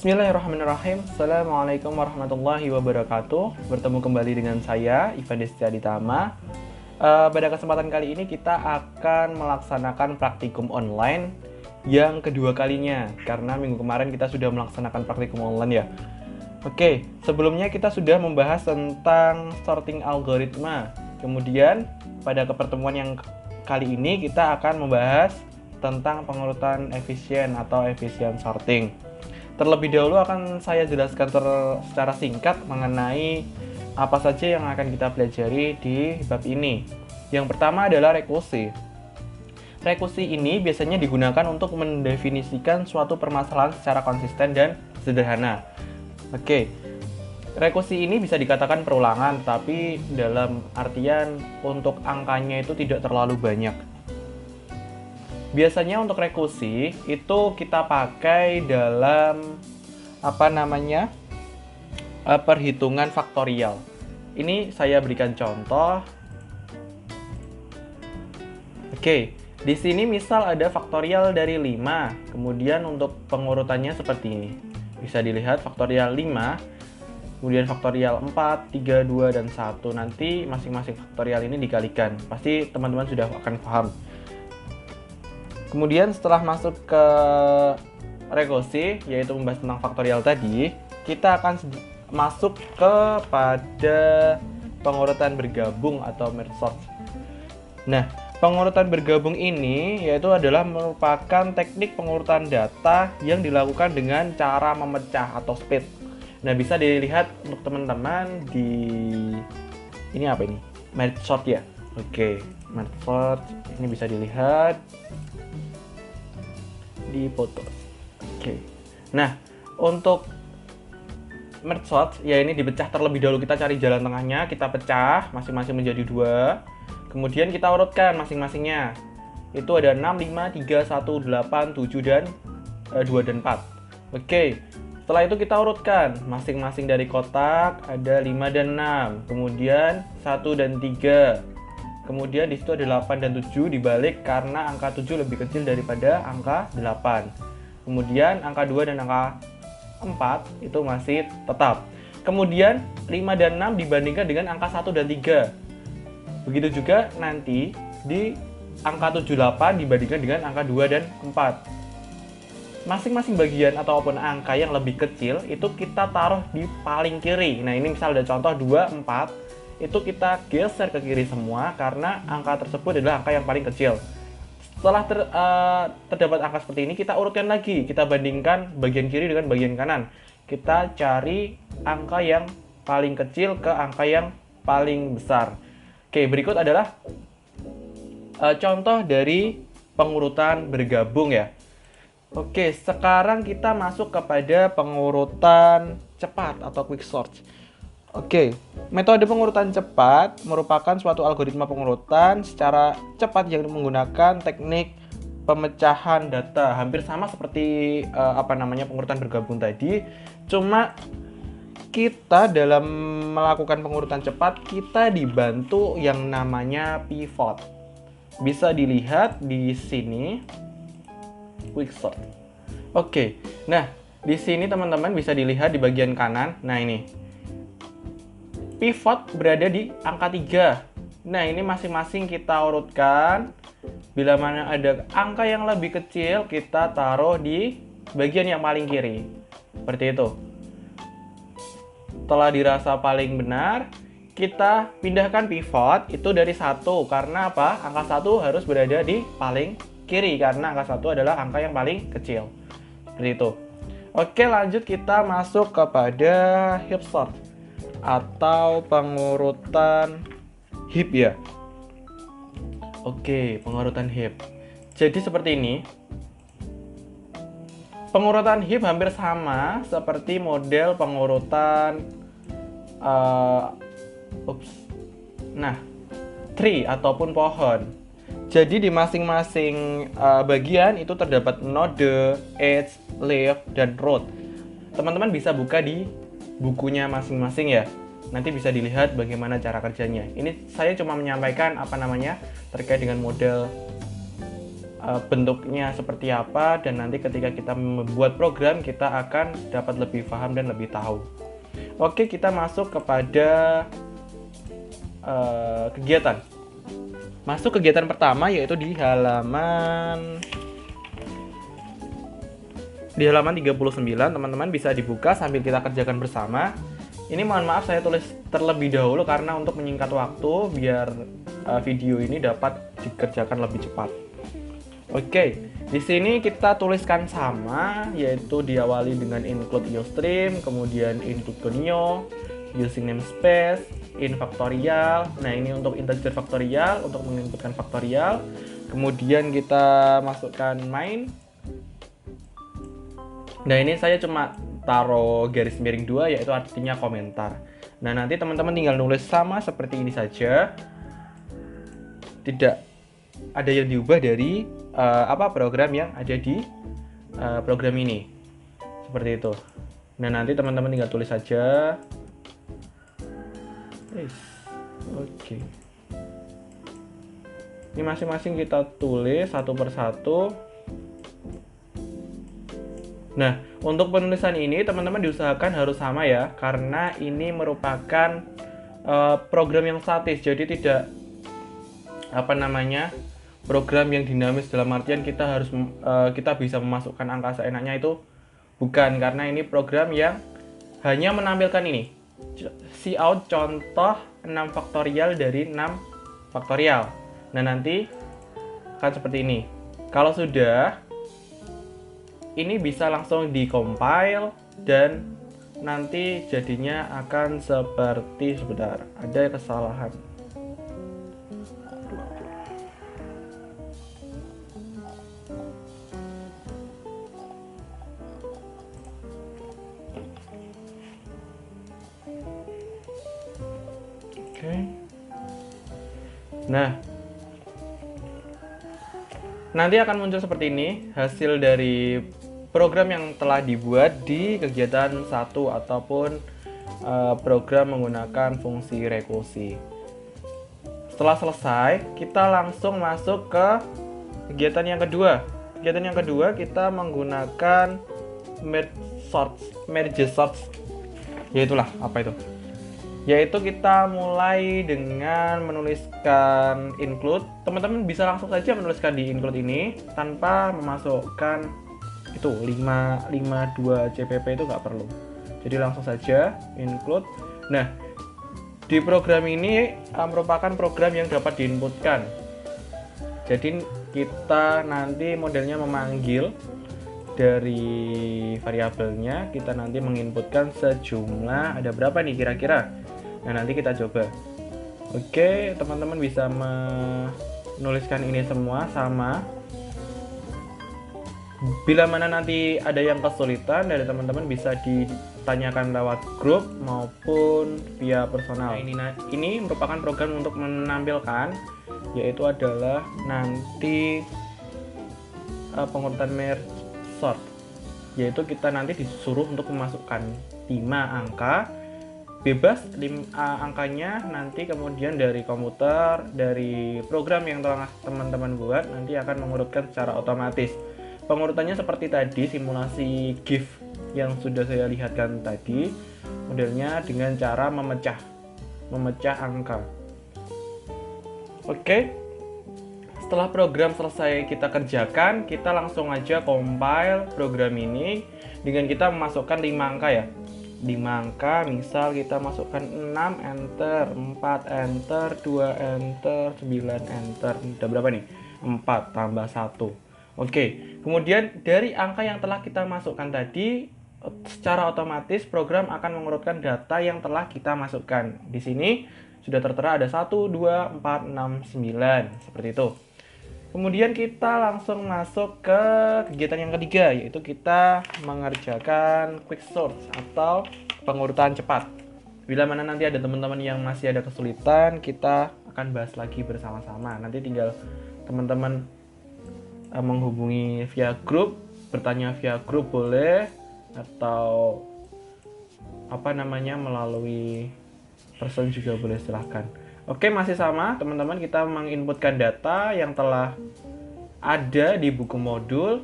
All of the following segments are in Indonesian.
Bismillahirrahmanirrahim. Assalamualaikum warahmatullahi wabarakatuh. Bertemu kembali dengan saya, Ivan Destia Ditama. Pada kesempatan kali ini kita akan melaksanakan praktikum online yang kedua kalinya, karena minggu kemarin kita sudah melaksanakan praktikum online ya. Oke, sebelumnya kita sudah membahas tentang sorting algoritma. Kemudian pada pertemuan yang kali ini kita akan membahas tentang pengurutan efisien atau efisien sorting. Terlebih dahulu akan saya jelaskan secara singkat mengenai apa saja yang akan kita pelajari di bab ini. Yang pertama adalah rekursi. Rekursi ini biasanya digunakan untuk mendefinisikan suatu permasalahan secara konsisten dan sederhana. Oke, rekursi ini bisa dikatakan perulangan, tapi dalam artian untuk angkanya itu tidak terlalu banyak. Biasanya untuk rekursi itu kita pakai dalam perhitungan faktorial. Ini saya berikan contoh. Oke, di sini misal ada faktorial dari 5, kemudian untuk pengurutannya seperti ini. Bisa dilihat faktorial 5, kemudian faktorial 4, 3, 2, dan 1. Nanti masing-masing faktorial ini dikalikan. Pasti teman-teman sudah akan paham. Kemudian setelah masuk ke rekursi, yaitu membahas tentang faktorial tadi, kita akan masuk kepada pengurutan bergabung atau merge sort. Nah, pengurutan bergabung ini yaitu adalah merupakan teknik pengurutan data yang dilakukan dengan cara memecah atau split. Nah, bisa dilihat untuk teman-teman di ini apa ini? Merge sort ya. Oke, merge sort ini bisa dilihat di foto. Oke. Nah, untuk merge sort ya ini dipecah terlebih dahulu, kita cari jalan tengahnya, kita pecah masing-masing menjadi 2. Kemudian kita urutkan masing-masingnya. Itu ada 6, 5, 3, 1, 8, 7 dan 2 dan 4. Oke. Setelah itu kita urutkan masing-masing dari kotak ada 5 dan 6, kemudian 1 dan 3. Kemudian di situ ada 8 dan 7 dibalik karena angka 7 lebih kecil daripada angka 8. Kemudian angka 2 dan angka 4 itu masih tetap. Kemudian 5 dan 6 dibandingkan dengan angka 1 dan 3. Begitu juga nanti di angka 78 dibandingkan dengan angka 2 dan 4. Masing-masing bagian ataupun angka yang lebih kecil itu kita taruh di paling kiri. Nah, ini misal ada contoh 2, 4. Itu kita geser ke kiri semua karena angka tersebut adalah angka yang paling kecil. Setelah terdapat angka seperti ini, kita urutkan lagi, kita bandingkan bagian kiri dengan bagian kanan. Kita cari angka yang paling kecil ke angka yang paling besar. Oke, berikut adalah contoh dari pengurutan bergabung ya. Oke, sekarang kita masuk kepada pengurutan cepat atau quick sort. Oke, metode pengurutan cepat merupakan suatu algoritma pengurutan secara cepat yang menggunakan teknik pemecahan data. Hampir sama seperti pengurutan bergabung tadi, cuma kita dalam melakukan pengurutan cepat kita dibantu yang namanya pivot. Bisa dilihat di sini quick sort. Oke. Nah, di sini teman-teman bisa dilihat di bagian kanan. Nah, ini pivot berada di angka 3. Nah, ini masing-masing kita urutkan. Bila mana ada angka yang lebih kecil, kita taruh di bagian yang paling kiri. Seperti itu. Setelah dirasa paling benar, kita pindahkan pivot itu dari 1. Karena apa? Angka 1 harus berada di paling kiri, karena angka 1 adalah angka yang paling kecil. Seperti itu. Oke, lanjut kita masuk kepada heap sort atau pengurutan heap ya. Oke, pengurutan heap. Jadi seperti ini. Pengurutan heap hampir sama seperti model pengurutan tree ataupun pohon. Jadi di masing-masing bagian itu terdapat node, edge, leaf, dan root. Teman-teman bisa buka di bukunya masing-masing ya. Nanti bisa dilihat bagaimana cara kerjanya. Ini saya cuma menyampaikan terkait dengan model bentuknya seperti apa, dan nanti ketika kita membuat program kita akan dapat lebih paham dan lebih tahu. Oke, kita masuk kepada kegiatan. Masuk kegiatan pertama, yaitu di halaman 39. Teman-teman bisa dibuka sambil kita kerjakan bersama. Ini mohon maaf saya tulis terlebih dahulu karena untuk menyingkat waktu biar video ini dapat dikerjakan lebih cepat. Oke, di sini kita tuliskan sama, yaitu diawali dengan include Ustream, kemudian include Gonio, using namespace, in factorial. Nah, ini untuk integer faktorial, untuk menginputkan faktorial. Kemudian kita masukkan main. Nah, ini saya cuma taruh garis miring 2, yaitu artinya komentar. Nah, nanti teman-teman tinggal nulis sama seperti ini saja. Tidak ada yang diubah dari program yang ada di program ini. Seperti itu. Nah, nanti teman-teman tinggal tulis saja. Oke. Ini masing-masing kita tulis satu persatu. Nah, untuk penulisan ini teman-teman diusahakan harus sama ya, karena ini merupakan program yang statis, jadi tidak program yang dinamis dalam artian kita bisa memasukkan angka seenaknya, itu bukan, karena ini program yang hanya menampilkan ini cout contoh 6 faktorial dari 6 faktorial. Nah, nanti akan seperti ini. Kalau sudah, ini bisa langsung di-compile dan nanti jadinya akan seperti, sebentar, ada kesalahan. Oke. Nah, nanti akan muncul seperti ini hasil dari program yang telah dibuat di kegiatan 1 ataupun program menggunakan fungsi rekursi. Setelah selesai, kita langsung masuk ke kegiatan yang kedua. Kegiatan yang kedua kita menggunakan merge sort. Yaitu kita mulai dengan menuliskan include. Teman-teman bisa langsung saja menuliskan di include ini tanpa memasukkan itu 552 CPP, itu nggak perlu. Jadi langsung saja include. Nah, di program ini merupakan program yang dapat diinputkan. Jadi kita nanti modelnya memanggil dari variabelnya, kita nanti menginputkan sejumlah, ada berapa nih kira-kira. Nah, nanti kita coba. Oke, teman-teman bisa menuliskan ini semua sama. Bila mana nanti ada yang kesulitan dari teman-teman bisa ditanyakan lewat grup maupun via personal. Nah, ini merupakan program untuk menampilkan, yaitu adalah nanti pengurutan merge sort, yaitu kita nanti disuruh untuk memasukkan 5 angka bebas, angkanya nanti kemudian dari komputer, dari program yang telah teman-teman buat nanti akan mengurutkan secara otomatis. Pengurutannya seperti tadi, simulasi GIF yang sudah saya lihatkan tadi, modelnya dengan cara memecah angka. Oke, setelah program selesai kita kerjakan, kita langsung aja compile program ini dengan kita memasukkan 5 angka ya. 5 angka, misal kita masukkan 6 enter, 4 enter, 2 enter, 9 enter. Udah berapa nih? 4 tambah 1. Oke, kemudian dari angka yang telah kita masukkan tadi, secara otomatis program akan mengurutkan data yang telah kita masukkan. Di sini sudah tertera ada 1, 2, 4, 6, 9, seperti itu. Kemudian kita langsung masuk ke kegiatan yang ketiga, yaitu kita mengerjakan quick sort atau pengurutan cepat. Bila mana nanti ada teman-teman yang masih ada kesulitan, kita akan bahas lagi bersama-sama. Nanti tinggal teman-teman menghubungi via grup, bertanya via grup boleh, atau melalui person juga boleh, silahkan. Oke, masih sama teman-teman, kita menginputkan data yang telah ada di buku modul.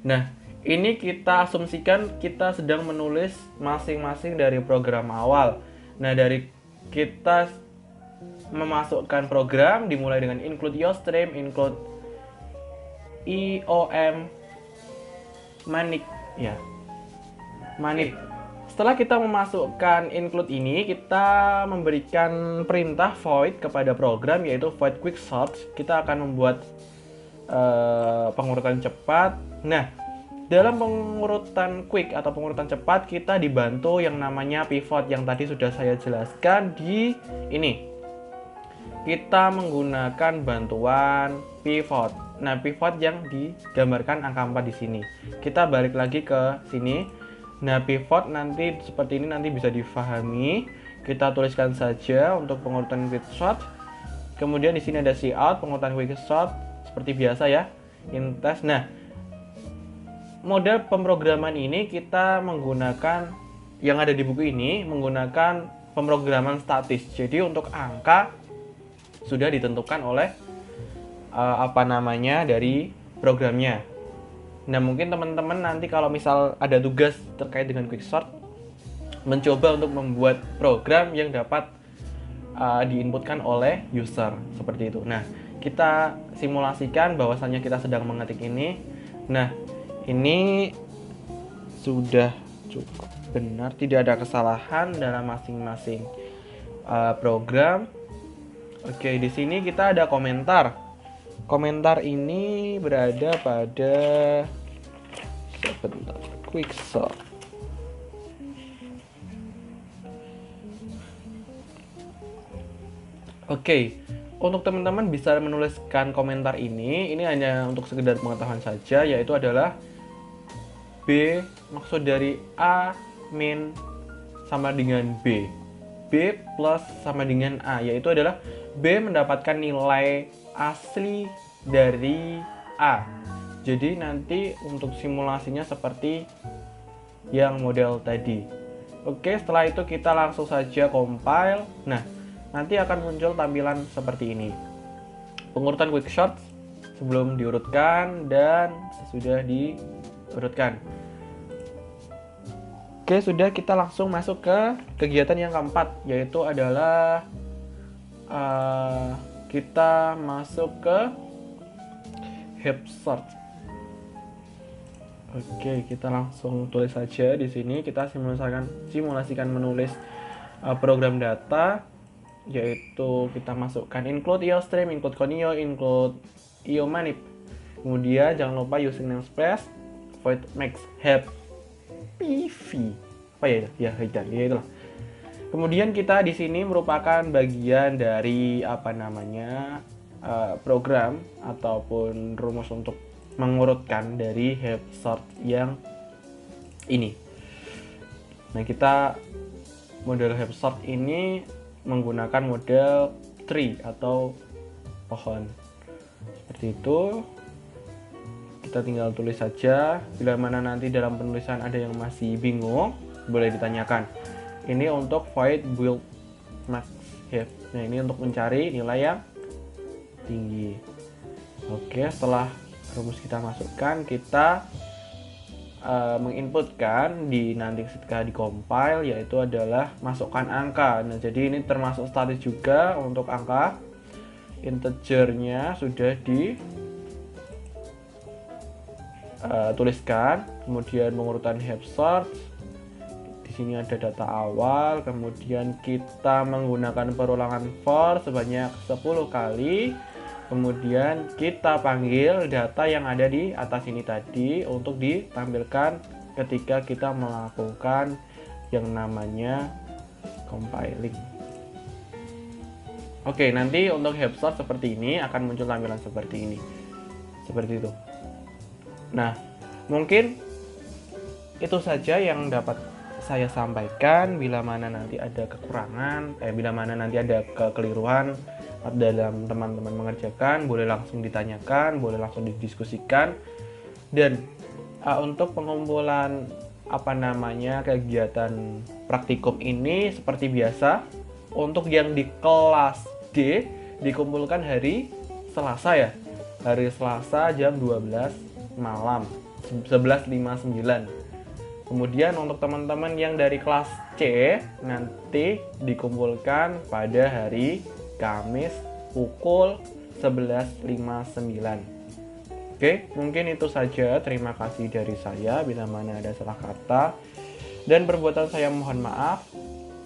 Nah, ini kita asumsikan kita sedang menulis masing-masing dari program awal. Nah, dari kita memasukkan program dimulai dengan include IOStream, include IOM manip ya. Manip. Setelah kita memasukkan include ini, kita memberikan perintah void kepada program, yaitu void quick sort. Kita akan membuat pengurutan cepat. Nah, dalam pengurutan quick atau pengurutan cepat, kita dibantu yang namanya pivot yang tadi sudah saya jelaskan di ini. Kita menggunakan bantuan pivot. Nah, pivot yang digambarkan angka 4 di sini. Kita balik lagi ke sini. Nah, pivot nanti seperti ini nanti bisa difahami. Kita tuliskan saja untuk pengurutan quick sort. Kemudian di sini ada cout, pengurutan quick sort seperti biasa ya, intes. Nah, model pemrograman ini kita menggunakan yang ada di buku ini menggunakan pemrograman statis. Jadi untuk angka sudah ditentukan oleh dari programnya. Nah, mungkin teman-teman nanti kalau misal ada tugas terkait dengan quicksort, mencoba untuk membuat program yang dapat diinputkan oleh user seperti itu. Nah, kita simulasikan bahwasannya kita sedang mengetik ini. Nah, ini sudah cukup benar, tidak ada kesalahan dalam masing-masing program. Oke, di sini kita ada komentar. Komentar ini berada pada sebentar, quicksort. Oke, untuk teman-teman bisa menuliskan komentar ini hanya untuk sekedar pengetahuan saja, yaitu adalah B, maksud dari A min sama dengan B. B plus sama dengan A, yaitu adalah B mendapatkan nilai asli dari A. Jadi nanti untuk simulasinya seperti yang model tadi. Oke, setelah itu kita langsung saja compile. Nah, nanti akan muncul tampilan seperti ini. Pengurutan quicksort sebelum diurutkan dan sudah diurutkan. Oke, sudah, kita langsung masuk ke kegiatan yang keempat, yaitu adalah kita masuk ke help sort. Oke, kita langsung tulis saja di sini. Kita simulasikan menulis program data, yaitu kita masukkan include IOStream, include conio, include IOManip. Kemudian jangan lupa using namespace void max help PV. Apa ya itu? Ya, itulah. Kemudian kita di sini merupakan bagian dari program ataupun rumus untuk mengurutkan dari help sort yang ini. Nah, kita model help sort ini menggunakan model tree atau pohon. Seperti itu. Kita tinggal tulis saja. Bila mana nanti dalam penulisan ada yang masih bingung, boleh ditanyakan. Ini untuk void build max have. Nah, ini untuk mencari nilai yang tinggi. Oke, setelah rumus kita masukkan, kita menginputkan nanti ketika dikompile, yaitu adalah masukkan angka. Nah, jadi ini termasuk statis juga. Untuk angka integernya sudah tuliskan. Kemudian pengurutan help sort. Di sini ada data awal, kemudian kita menggunakan perulangan for sebanyak 10 kali. Kemudian kita panggil data yang ada di atas ini tadi untuk ditampilkan ketika kita melakukan yang namanya compiling. Oke, nanti untuk help sort seperti ini akan muncul tampilan seperti ini. Seperti itu. Nah, mungkin itu saja yang dapat saya sampaikan. Bila mana nanti ada kekurangan, bila mana nanti ada kekeliruan dalam teman-teman mengerjakan, boleh langsung ditanyakan, boleh langsung didiskusikan. Dan untuk pengumpulan kegiatan praktikum ini seperti biasa, untuk yang di kelas D dikumpulkan hari Selasa ya. Hari Selasa jam 12 malam. 11.59. Kemudian untuk teman-teman yang dari kelas C nanti dikumpulkan pada hari Kamis pukul 11.59. Oke, mungkin itu saja. Terima kasih dari saya. Bila mana ada salah kata dan perbuatan saya mohon maaf.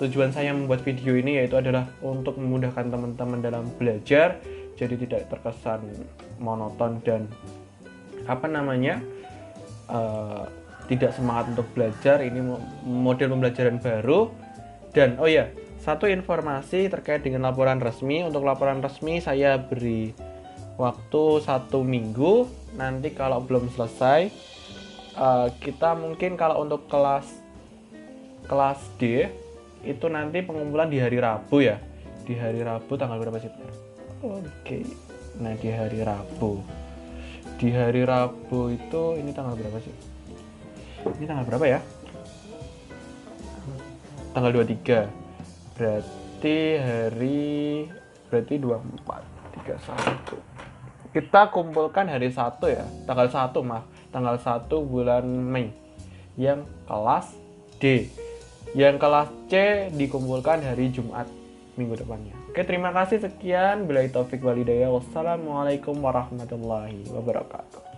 Tujuan saya membuat video ini yaitu adalah untuk memudahkan teman-teman dalam belajar, jadi tidak terkesan monoton dan tidak semangat untuk belajar. Ini model pembelajaran baru. Dan oh ya, satu informasi terkait dengan laporan resmi. Untuk laporan resmi saya beri waktu 1 minggu. Nanti kalau belum selesai, kita mungkin kalau untuk kelas D itu nanti pengumpulan di hari Rabu ya. Di hari Rabu tanggal berapa sih? Oke. Nah, di hari Rabu. Di hari Rabu itu ini tanggal berapa sih? Ini tanggal berapa ya? Tanggal 23. Berarti 24, 31. Kita kumpulkan hari 1 ya. Tanggal 1 bulan Mei. Yang kelas D. Yang kelas C dikumpulkan hari Jumat minggu depannya. Oke, terima kasih, sekian. Billahi taufik walhidayah. Wassalamualaikum warahmatullahi wabarakatuh.